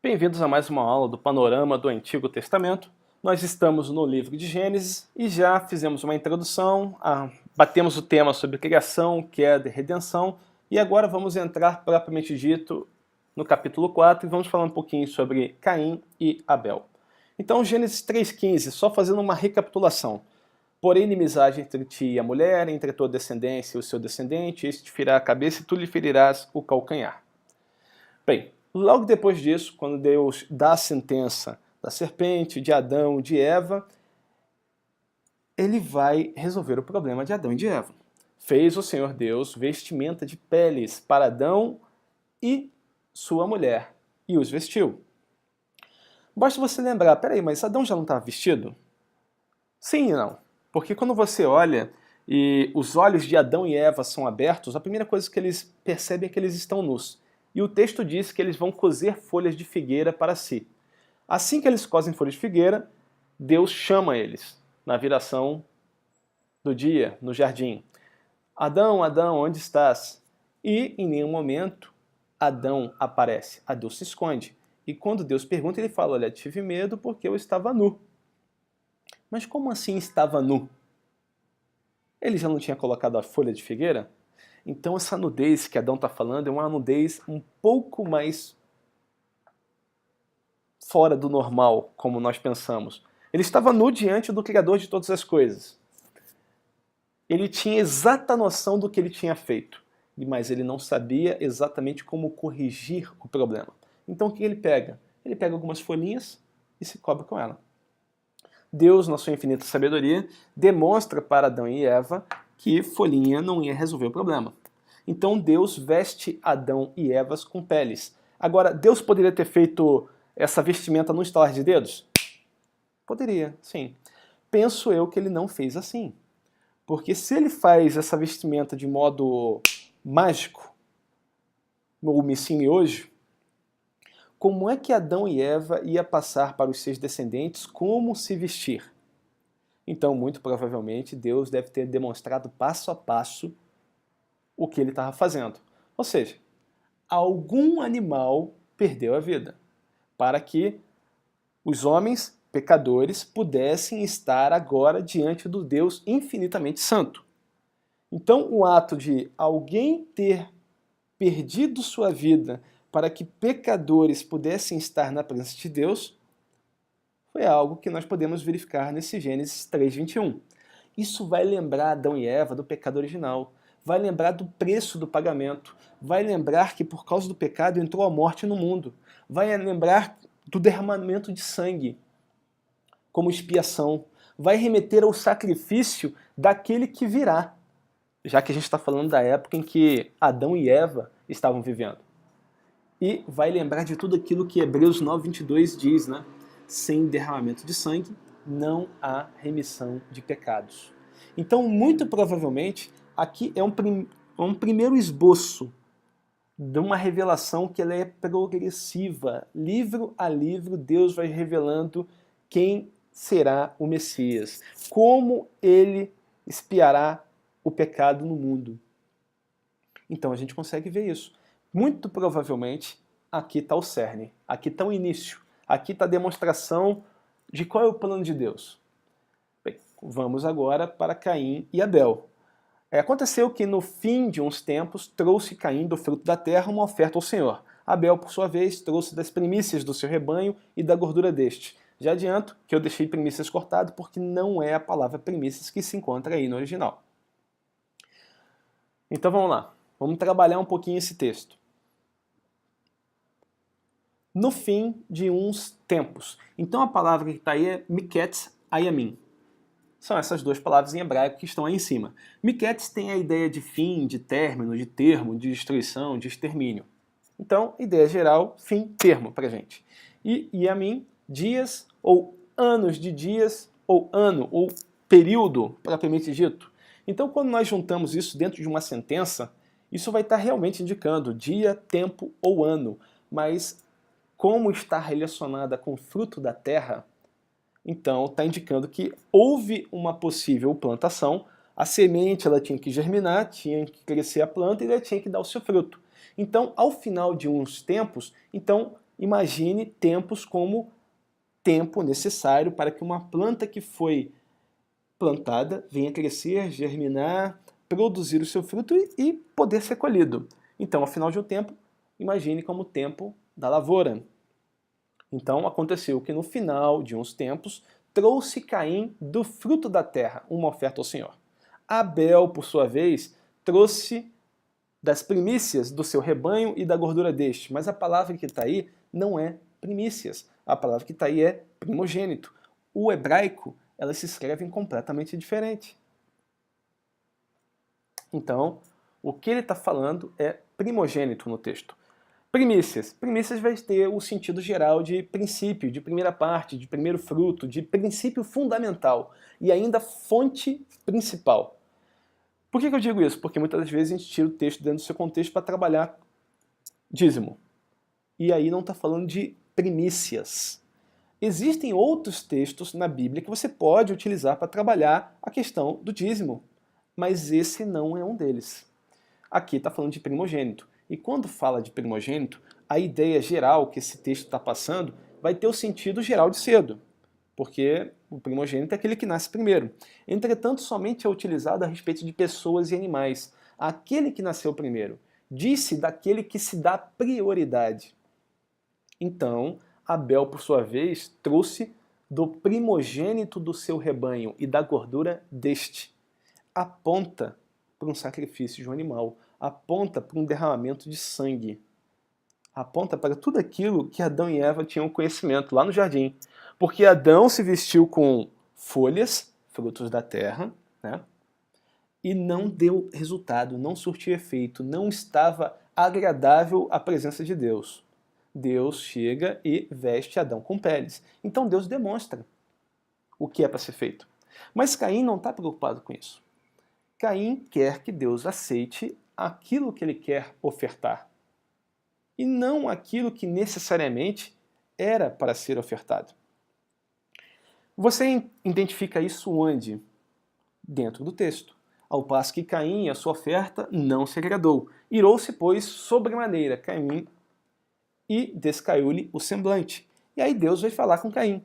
Bem-vindos a mais uma aula do Panorama do Antigo Testamento. Nós estamos no livro de Gênesis e já fizemos uma introdução, batemos o tema sobre criação, queda e redenção, e agora vamos entrar, propriamente dito, no capítulo 4 e vamos falar um pouquinho sobre Caim e Abel. Então, Gênesis 3,15, só fazendo uma recapitulação. Porém, inimizade entre ti e a mulher, entre a tua descendência e o seu descendente, este te ferirá a cabeça e tu lhe ferirás o calcanhar. Bem, logo depois disso, quando Deus dá a sentença da serpente, de Adão, de Eva, ele vai resolver o problema de Adão e de Eva. Fez o Senhor Deus vestimenta de peles para Adão e sua mulher, e os vestiu. Basta você lembrar, peraí, mas Adão já não estava vestido? Sim e não. Porque quando você olha e os olhos de Adão e Eva são abertos, a primeira coisa que eles percebem é que eles estão nus. E o texto diz que eles vão cozer folhas de figueira para si. Assim que eles cozem folhas de figueira, Deus chama eles na viração do dia, no jardim. Adão, Adão, onde estás? E em nenhum momento Adão aparece. Adão se esconde. E quando Deus pergunta, ele fala, olha, tive medo porque eu estava nu. Mas como assim estava nu? Ele já não tinha colocado a folha de figueira? Então essa nudez que Adão está falando é uma nudez um pouco mais fora do normal, como nós pensamos. Ele estava nu diante do Criador de todas as coisas. Ele tinha exata noção do que ele tinha feito, mas ele não sabia exatamente como corrigir o problema. Então o que ele pega? Ele pega algumas folhinhas e se cobre com ela. Deus, na sua infinita sabedoria, demonstra para Adão e Eva que folhinha não ia resolver o problema. Então Deus veste Adão e Eva com peles. Agora, Deus poderia ter feito essa vestimenta no estalar de dedos? Poderia, sim. Penso eu que ele não fez assim. Porque se ele faz essa vestimenta de modo mágico, no Missim e hoje, como é que Adão e Eva ia passar para os seus descendentes como se vestir? Então, muito provavelmente, Deus deve ter demonstrado passo a passo o que ele estava fazendo. Ou seja, algum animal perdeu a vida, para que os homens pecadores pudessem estar agora diante do Deus infinitamente santo. Então, o ato de alguém ter perdido sua vida para que pecadores pudessem estar na presença de Deus, foi algo que nós podemos verificar nesse Gênesis 3:21. Isso vai lembrar Adão e Eva do pecado original, vai lembrar do preço do pagamento, vai lembrar que por causa do pecado entrou a morte no mundo, vai lembrar do derramamento de sangue como expiação, vai remeter ao sacrifício daquele que virá, já que a gente está falando da época em que Adão e Eva estavam vivendo. E vai lembrar de tudo aquilo que Hebreus 9:22 diz, né? Sem derramamento de sangue não há remissão de pecados. Então, muito provavelmente, aqui é um primeiro esboço de uma revelação que ela é progressiva. Livro a livro, Deus vai revelando quem será o Messias, como ele expiará o pecado no mundo. Então a gente consegue ver isso. Muito provavelmente, aqui está o cerne, aqui está o início, aqui está a demonstração de qual é o plano de Deus. Bem, vamos agora para Caim e Abel. Aconteceu que no fim de uns tempos trouxe Caim do fruto da terra uma oferta ao Senhor. Abel, por sua vez, trouxe das primícias do seu rebanho e da gordura deste. Já adianto que eu deixei primícias cortado porque não é a palavra primícias que se encontra aí no original. Então vamos lá, vamos trabalhar um pouquinho esse texto. No fim de uns tempos. Então a palavra que está aí é miketz ayamim. São essas duas palavras em hebraico que estão aí em cima. Miketz tem a ideia de fim, de término, de termo, de destruição, de extermínio. Então, ideia geral, fim, termo pra gente. E yamim, dias ou anos de dias, ou ano, ou período, propriamente dito. Então, quando nós juntamos isso dentro de uma sentença, isso vai estar realmente indicando dia, tempo ou ano. Mas como está relacionada com o fruto da terra, então está indicando que houve uma possível plantação, a semente ela tinha que germinar, tinha que crescer a planta e ela tinha que dar o seu fruto. Então, ao final de uns tempos, então imagine tempos como tempo necessário para que uma planta que foi plantada venha crescer, germinar, produzir o seu fruto e poder ser colhido. Então, ao final de um tempo, imagine como o tempo da lavoura. Então, aconteceu que no final de uns tempos, trouxe Caim do fruto da terra uma oferta ao Senhor. Abel, por sua vez, trouxe das primícias do seu rebanho e da gordura deste. Mas a palavra que está aí não é primícias. A palavra que está aí é primogênito. O hebraico, elas se escrevem completamente diferente. Então, o que ele está falando é primogênito no texto. Primícias. Primícias vai ter o sentido geral de princípio, de primeira parte, de primeiro fruto, de princípio fundamental e ainda fonte principal. Por que eu digo isso? Porque muitas das vezes a gente tira o texto dentro do seu contexto para trabalhar dízimo. E aí não está falando de primícias. Existem outros textos na Bíblia que você pode utilizar para trabalhar a questão do dízimo, mas esse não é um deles. Aqui está falando de primogênito. E quando fala de primogênito, a ideia geral que esse texto está passando vai ter o sentido geral de cedo, porque o primogênito é aquele que nasce primeiro. Entretanto, somente é utilizado a respeito de pessoas e animais. Aquele que nasceu primeiro. Disse daquele que se dá prioridade. Então, Abel, por sua vez, trouxe do primogênito do seu rebanho e da gordura deste. Aponta para um sacrifício de um animal. Aponta para um derramamento de sangue. Aponta para tudo aquilo que Adão e Eva tinham conhecimento lá no jardim. Porque Adão se vestiu com folhas, frutos da terra, né? E não deu resultado, não surtiu efeito, não estava agradável à presença de Deus. Deus chega e veste Adão com peles. Então Deus demonstra o que é para ser feito. Mas Caim não está preocupado com isso. Caim quer que Deus aceite aquilo que ele quer ofertar. E não aquilo que necessariamente era para ser ofertado. Você identifica isso onde? Dentro do texto. Ao passo que Caim, a sua oferta, não se agradou. Irou-se, pois, sobremaneira Caim e descaiu-lhe o semblante. E aí Deus vai falar com Caim.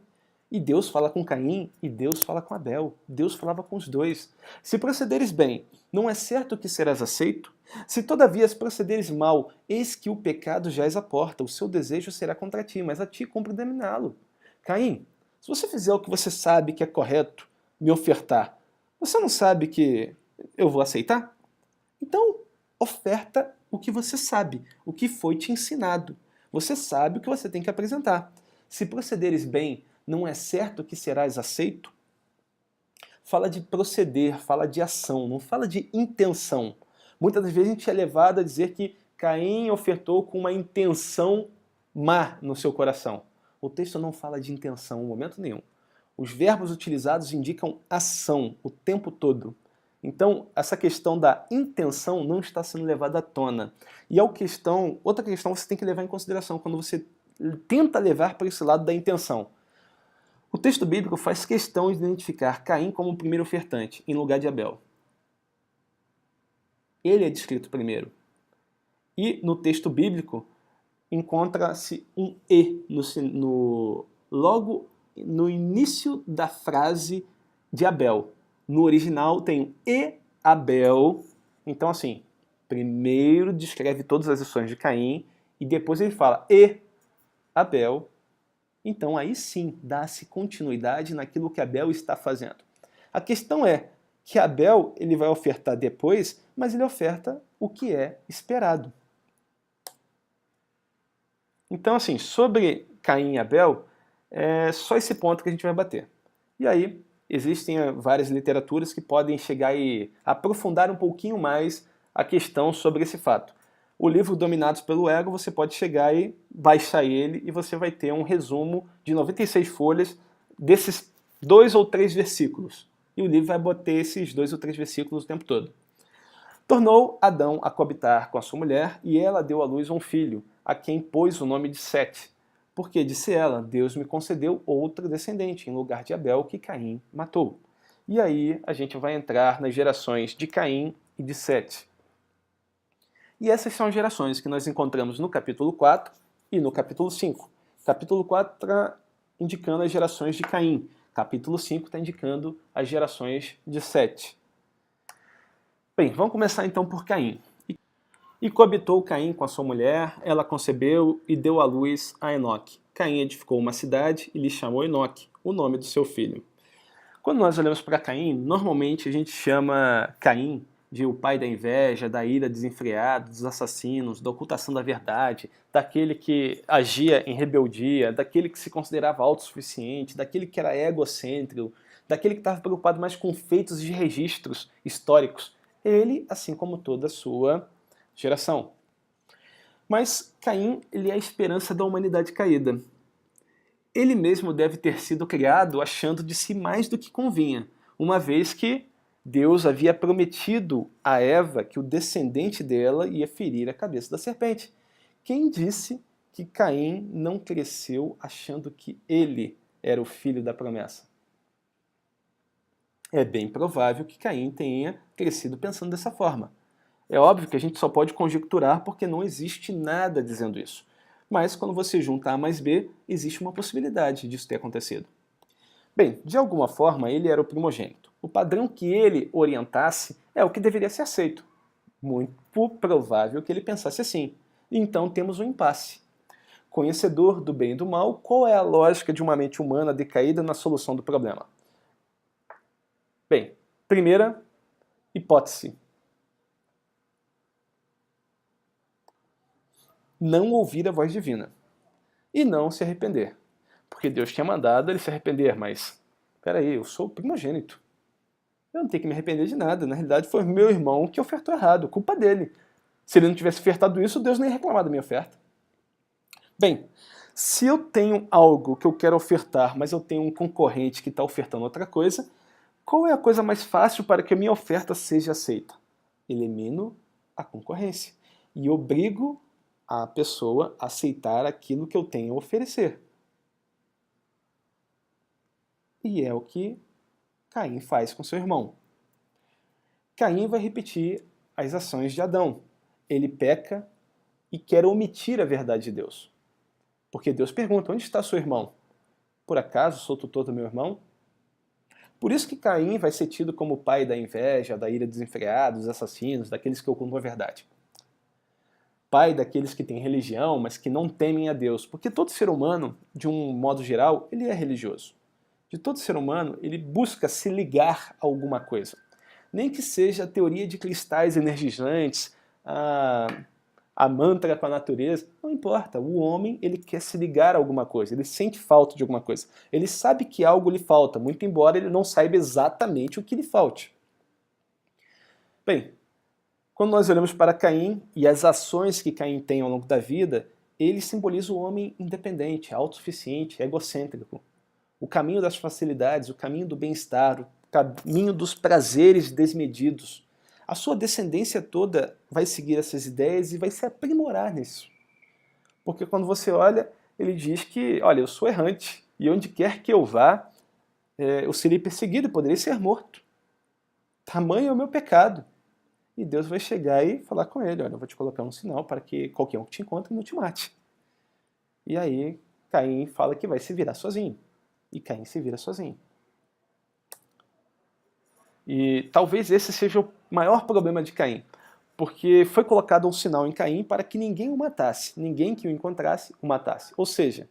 E Deus fala com Caim e Deus fala com Abel. Deus falava com os dois. Se procederes bem, não é certo que serás aceito? Se todavia procederes mal, eis que o pecado jaz à porta, o seu desejo será contra ti, mas a ti cumpre dominá-lo. Caim, se você fizer o que você sabe que é correto, me ofertar, você não sabe que eu vou aceitar? Então, oferta o que você sabe, o que foi te ensinado. Você sabe o que você tem que apresentar. Se procederes bem, não é certo que serás aceito? Fala de proceder, fala de ação, não fala de intenção. Muitas das vezes a gente é levado a dizer que Caim ofertou com uma intenção má no seu coração. O texto não fala de intenção em momento nenhum. Os verbos utilizados indicam ação o tempo todo. Então, essa questão da intenção não está sendo levada à tona. E outra questão você tem que levar em consideração quando você tenta levar para esse lado da intenção. O texto bíblico faz questão de identificar Caim como o primeiro ofertante, em lugar de Abel. Ele é descrito primeiro. E no texto bíblico encontra-se um E logo no início da frase de Abel. No original tem um E Abel. Então, assim, primeiro descreve todas as ações de Caim e depois ele fala E Abel. Então, aí sim, dá-se continuidade naquilo que Abel está fazendo. A questão é que Abel ele vai ofertar depois, mas ele oferta o que é esperado. Então, assim, sobre Caim e Abel, é só esse ponto que a gente vai bater. E aí, existem várias literaturas que podem chegar e aprofundar um pouquinho mais a questão sobre esse fato. O livro Dominados pelo Ego, você pode chegar e baixar ele e você vai ter um resumo de 96 folhas desses 2 ou 3 versículos. E o livro vai botar esses 2 ou 3 versículos o tempo todo. Tornou Adão a coabitar com a sua mulher e ela deu à luz um filho, a quem pôs o nome de Sete. Porque, disse ela, Deus me concedeu outra descendente, em lugar de Abel, que Caim matou. E aí a gente vai entrar nas gerações de Caim e de Sete. E essas são as gerações que nós encontramos no capítulo 4 e no capítulo 5. Capítulo 4 está indicando as gerações de Caim. Capítulo 5 está indicando as gerações de Sete. Bem, vamos começar então por Caim. E coabitou Caim com a sua mulher, ela concebeu e deu à luz a Enoque. Caim edificou uma cidade e lhe chamou Enoque, o nome do seu filho. Quando nós olhamos para Caim, normalmente a gente chama Caim de o pai da inveja, da ira desenfreada, dos assassinos, da ocultação da verdade, daquele que agia em rebeldia, daquele que se considerava autossuficiente, daquele que era egocêntrico, daquele que estava preocupado mais com feitos de registros históricos. Ele, assim como toda a sua geração. Mas Caim, ele é a esperança da humanidade caída. Ele mesmo deve ter sido criado achando de si mais do que convinha, uma vez que Deus havia prometido a Eva que o descendente dela ia ferir a cabeça da serpente. Quem disse que Caim não cresceu achando que ele era o filho da promessa? É bem provável que Caim tenha crescido pensando dessa forma. É óbvio que a gente só pode conjecturar porque não existe nada dizendo isso. Mas quando você junta A mais B, existe uma possibilidade disso ter acontecido. Bem, de alguma forma ele era o primogênito. O padrão que ele orientasse é o que deveria ser aceito. Muito provável que ele pensasse assim. Então temos um impasse. Conhecedor do bem e do mal, qual é a lógica de uma mente humana decaída na solução do problema? Bem, primeira hipótese. Não ouvir a voz divina e não se arrepender. Porque Deus tinha mandado ele se arrepender, mas peraí, eu sou o primogênito. Eu não tenho que me arrepender de nada. Na realidade, foi meu irmão que ofertou errado, culpa dele. Se ele não tivesse ofertado isso, Deus nem ia reclamar da minha oferta. Bem, se eu tenho algo que eu quero ofertar, mas eu tenho um concorrente que está ofertando outra coisa, qual é a coisa mais fácil para que a minha oferta seja aceita? Elimino a concorrência e obrigo a pessoa a aceitar aquilo que eu tenho a oferecer. E é o que Caim faz com seu irmão. Caim vai repetir as ações de Adão. Ele peca e quer omitir a verdade de Deus. Porque Deus pergunta, onde está seu irmão? Por acaso sou tutor do meu irmão? Por isso que Caim vai ser tido como o pai da inveja, da ira desenfreada, dos assassinos, daqueles que ocultam a verdade. Pai daqueles que têm religião, mas que não temem a Deus. Porque todo ser humano, de um modo geral, ele é religioso. De todo ser humano, ele busca se ligar a alguma coisa. Nem que seja a teoria de cristais energizantes, a mantra com a natureza, não importa. O homem, ele quer se ligar a alguma coisa, ele sente falta de alguma coisa. Ele sabe que algo lhe falta, muito embora ele não saiba exatamente o que lhe falte. Bem, quando nós olhamos para Caim e as ações que Caim tem ao longo da vida, ele simboliza o homem independente, autossuficiente, egocêntrico. O caminho das facilidades, o caminho do bem-estar, o caminho dos prazeres desmedidos. A sua descendência toda vai seguir essas ideias e vai se aprimorar nisso. Porque quando você olha, ele diz que, olha, eu sou errante, e onde quer que eu vá, eu serei perseguido, poderei ser morto. Tamanho é o meu pecado. E Deus vai chegar e falar com ele, olha, eu vou te colocar um sinal para que qualquer um que te encontre não te mate. E aí Caim fala que vai se virar sozinho. E Caim se vira sozinho. E talvez esse seja o maior problema de Caim, porque foi colocado um sinal em Caim para que ninguém o matasse, ninguém que o encontrasse o matasse. Ou seja,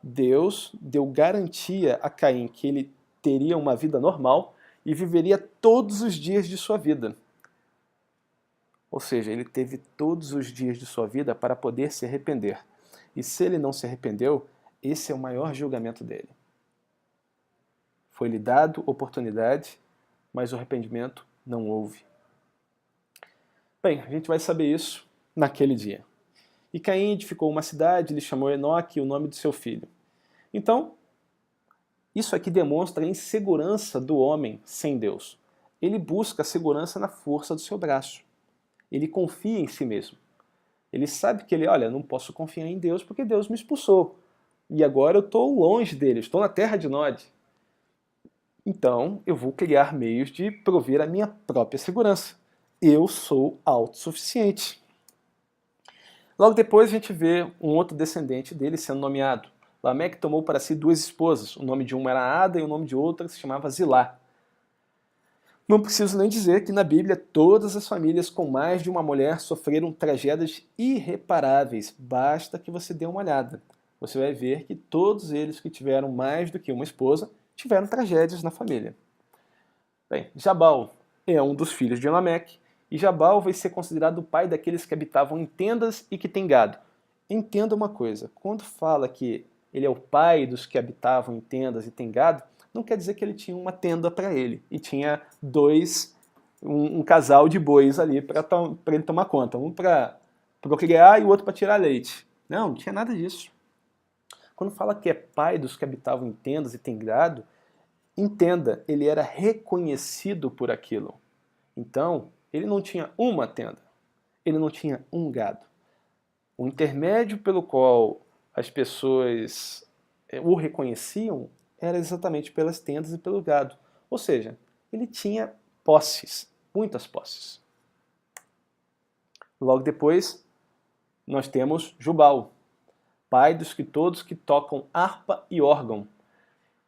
Deus deu garantia a Caim que ele teria uma vida normal e viveria todos os dias de sua vida. Ou seja, ele teve todos os dias de sua vida para poder se arrepender. E se ele não se arrependeu, esse é o maior julgamento dele. Foi-lhe dado oportunidade, mas o arrependimento não houve. Bem, a gente vai saber isso naquele dia. E Caim edificou uma cidade, lhe chamou Enoque, o nome de seu filho. Então, isso aqui demonstra a insegurança do homem sem Deus. Ele busca a segurança na força do seu braço. Ele confia em si mesmo. Ele sabe que ele, olha, não posso confiar em Deus porque Deus me expulsou. E agora eu estou longe dele, estou na terra de Nod. Então eu vou criar meios de prover a minha própria segurança. Eu sou autossuficiente. Logo depois a gente vê um outro descendente dele sendo nomeado. Lameque tomou para si 2 esposas, o nome de uma era Ada e o nome de outra se chamava Zilá. Não preciso nem dizer que na Bíblia todas as famílias com mais de uma mulher sofreram tragédias irreparáveis, basta que você dê uma olhada. Você vai ver que todos eles que tiveram mais do que uma esposa tiveram tragédias na família. Bem, Jabal é um dos filhos de Lameque, e Jabal vai ser considerado o pai daqueles que habitavam em tendas e que têm gado. Entenda uma coisa, quando fala que ele é o pai dos que habitavam em tendas e têm gado, não quer dizer que ele tinha uma tenda para ele e tinha um casal de bois ali para ele tomar conta, um para procriar e o outro para tirar leite. Não tinha nada disso. Quando fala que é pai dos que habitavam em tendas e têm gado, entenda, ele era reconhecido por aquilo. Então, ele não tinha uma tenda, ele não tinha um gado. O intermédio pelo qual as pessoas o reconheciam era exatamente pelas tendas e pelo gado. Ou seja, ele tinha posses, muitas posses. Logo depois, nós temos Jubal, pai dos que todos que tocam harpa e órgão.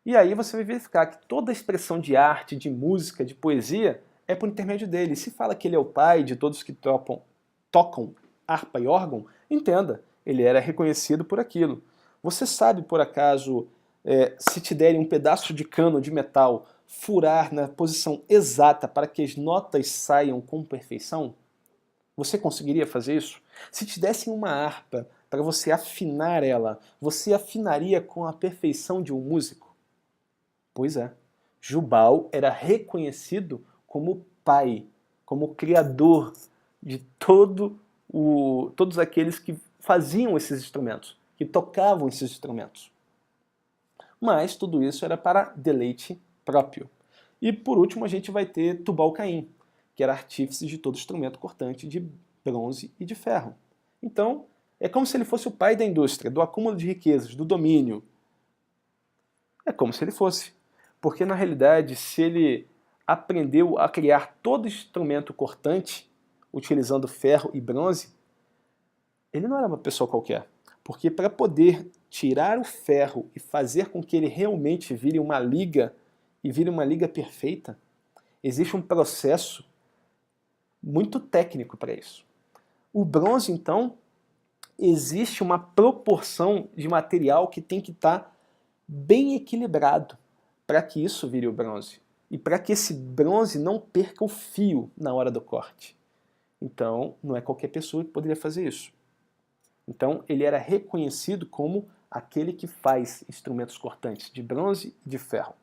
E aí você vai verificar que toda a expressão de arte, de música, de poesia é por intermédio dele. Se fala que ele é o pai de todos que tocam harpa e órgão, entenda, ele era reconhecido por aquilo. Você sabe, por acaso, se te derem um pedaço de cano de metal, furar na posição exata para que as notas saiam com perfeição? Você conseguiria fazer isso? Se te dessem uma harpa para você afinar ela, você afinaria com a perfeição de um músico? Pois é, Jubal era reconhecido como pai, como criador de todos aqueles que faziam esses instrumentos, que tocavam esses instrumentos. Mas tudo isso era para deleite próprio. E por último a gente vai ter Tubal-Caim, que era artífice de todo instrumento cortante de bronze e de ferro. Então, é como se ele fosse o pai da indústria, do acúmulo de riquezas, do domínio. É como se ele fosse. Porque na realidade, se ele aprendeu a criar todo instrumento cortante, utilizando ferro e bronze, ele não era uma pessoa qualquer. Porque para poder tirar o ferro e fazer com que ele realmente vire uma liga, e vire uma liga perfeita, existe um processo muito técnico para isso. O bronze, então, existe uma proporção de material que tem que estar bem equilibrado para que isso vire o bronze. E para que esse bronze não perca o fio na hora do corte. Então, não é qualquer pessoa que poderia fazer isso. Então, ele era reconhecido como aquele que faz instrumentos cortantes de bronze e de ferro.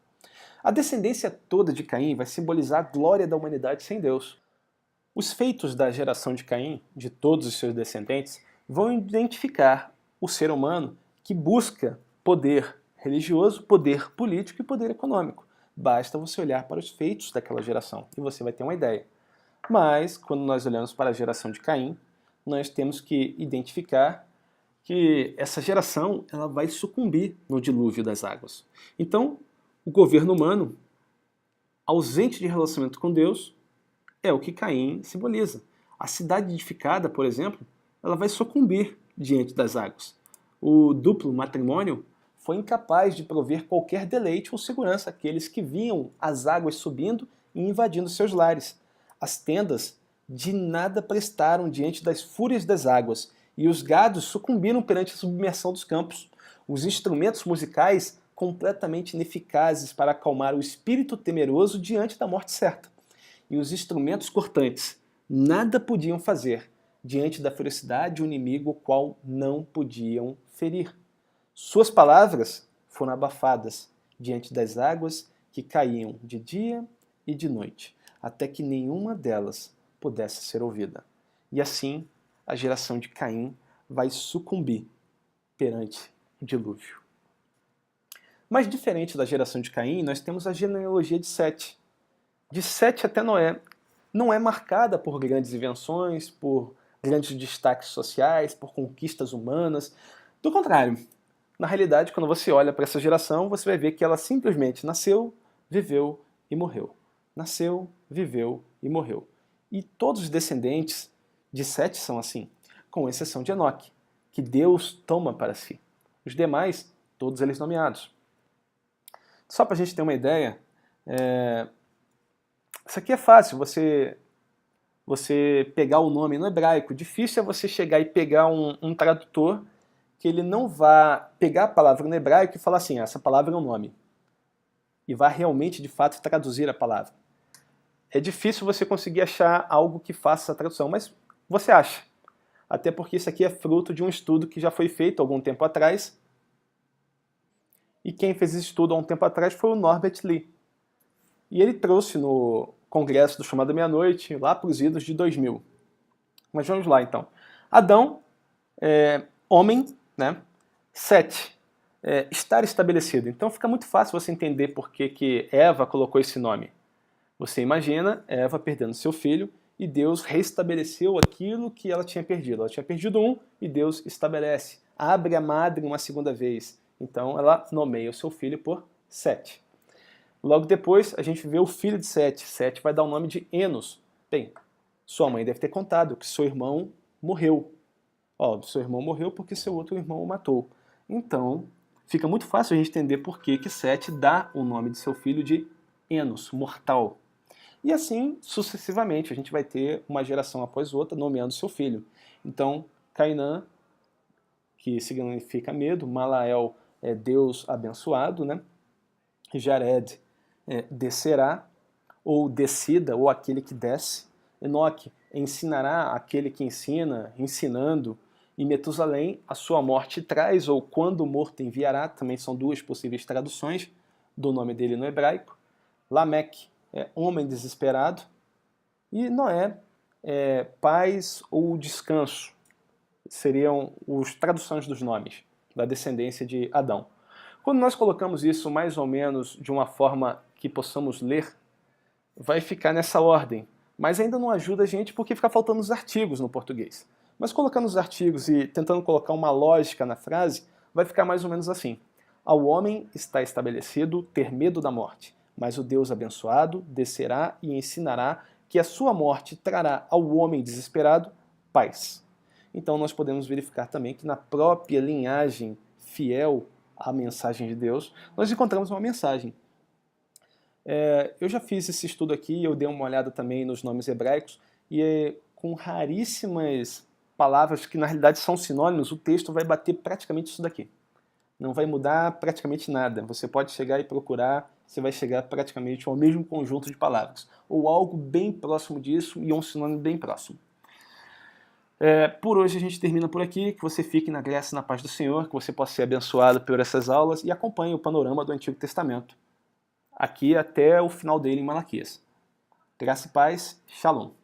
A descendência toda de Caim vai simbolizar a glória da humanidade sem Deus. Os feitos da geração de Caim, de todos os seus descendentes, vão identificar o ser humano que busca poder religioso, poder político e poder econômico. Basta você olhar para os feitos daquela geração e você vai ter uma ideia. Mas, quando nós olhamos para a geração de Caim, nós temos que identificar que essa geração ela vai sucumbir no dilúvio das águas. Então, o governo humano, ausente de relacionamento com Deus, é o que Caim simboliza. A cidade edificada, por exemplo, ela vai sucumbir diante das águas. O duplo matrimônio foi incapaz de prover qualquer deleite ou segurança àqueles que viam as águas subindo e invadindo seus lares. As tendas de nada prestaram diante das fúrias das águas, e os gados sucumbiram perante a submersão dos campos. Os instrumentos musicais completamente ineficazes para acalmar o espírito temeroso diante da morte certa. E os instrumentos cortantes nada podiam fazer diante da ferocidade de um inimigo o qual não podiam ferir. Suas palavras foram abafadas diante das águas que caíam de dia e de noite, até que nenhuma delas pudesse ser ouvida. E assim, a geração de Caim vai sucumbir perante o dilúvio. Mas diferente da geração de Caim, nós temos a genealogia de Sete. De Sete até Noé, não é marcada por grandes invenções, por grandes destaques sociais, por conquistas humanas. Do contrário, na realidade, quando você olha para essa geração, você vai ver que ela simplesmente nasceu, viveu e morreu. Nasceu, viveu e morreu. E todos os descendentes de Sete são assim. com exceção de Enoque, que Deus toma para si. Os demais, todos eles nomeados. Só para a gente ter uma ideia, isso aqui é fácil, você pegar o nome no hebraico. Difícil é você chegar e pegar um tradutor que ele não vá pegar a palavra no hebraico e falar assim, essa palavra é um nome. E vá realmente, de fato, traduzir a palavra. É difícil você conseguir achar algo que faça essa tradução, mas você acha. Até porque isso aqui é fruto de um estudo que já foi feito algum tempo atrás. E quem fez esse estudo há um tempo atrás foi o Norbert Lee. E ele trouxe no congresso do Chamado Meia-Noite, lá para os idos de 2000. Mas vamos lá, então. Adão, homem, né? Sete, estar estabelecido. Então fica muito fácil você entender por que Eva colocou esse nome. Você imagina Eva perdendo seu filho e Deus restabeleceu aquilo que ela tinha perdido. Ela tinha perdido um e Deus estabelece. Abre a madre uma segunda vez. Então ela nomeia o seu filho por Sete. Logo depois a gente vê o filho de Sete. Sete vai dar o nome de Enos. Bem, sua mãe deve ter contado que seu irmão morreu. Seu irmão morreu porque seu outro irmão o matou. Então fica muito fácil a gente entender por que Sete dá o nome de seu filho de Enos, mortal. E assim, sucessivamente, a gente vai ter uma geração após outra nomeando seu filho. Então, Cainã, que significa medo, Malael é Deus abençoado, né? Jared descerá, ou descida, ou aquele que desce. Enoque ensinará aquele que ensina, ensinando. E Metusalém, a sua morte traz, ou quando o morto enviará, também são duas possíveis traduções do nome dele no hebraico. Lameque, homem desesperado, e Noé, paz ou descanso, seriam as traduções dos nomes da descendência de Adão. Quando nós colocamos isso mais ou menos de uma forma que possamos ler, vai ficar nessa ordem, mas ainda não ajuda a gente porque fica faltando os artigos no português. Mas colocando os artigos e tentando colocar uma lógica na frase, vai ficar mais ou menos assim. Ao homem está estabelecido ter medo da morte, mas o Deus abençoado descerá e ensinará que a sua morte trará ao homem desesperado paz. Então nós podemos verificar também que na própria linhagem fiel à mensagem de Deus, nós encontramos uma mensagem. Eu já fiz esse estudo aqui, eu dei uma olhada também nos nomes hebraicos, e com raríssimas palavras que na realidade são sinônimos, o texto vai bater praticamente isso daqui. Não vai mudar praticamente nada. Você pode chegar e procurar, você vai chegar praticamente ao mesmo conjunto de palavras. Ou algo bem próximo disso e um sinônimo bem próximo. Por hoje a gente termina por aqui. Que você fique na graça e na paz do Senhor, que você possa ser abençoado por essas aulas e acompanhe o panorama do Antigo Testamento. Aqui até o final dele em Malaquias. Graça e paz. Shalom.